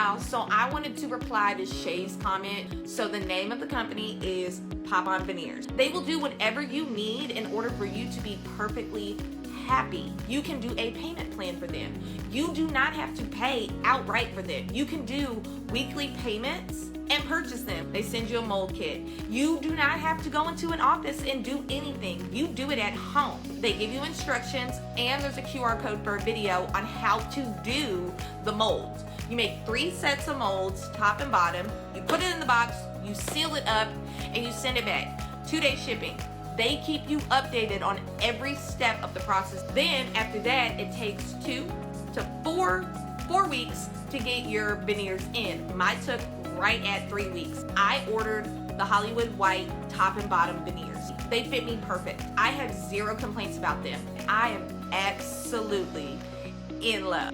y'all, so I wanted to reply to Shay's comment. So the name of the company is Pop-On Veneers. They will do whatever you need in order for you to be perfectly happy. You can do a payment plan for them. You do not have to pay outright for them. You can do weekly payments and purchase them. They send you a mold kit. You do not have to go into an office and do anything. You do it at home. They give you instructions, and there's a QR code for a video on how to do the molds. You make 3 sets of molds, top and bottom. You put it in the box, you seal it up, and you send it back. 2-day shipping. They keep you updated on every step of the process. Then after that, it takes 2 to 4 weeks to get your veneers in. Mine took right at 3 weeks. I ordered the Hollywood white top and bottom veneers. They fit me perfect. I have 0 complaints about them. I am absolutely in love.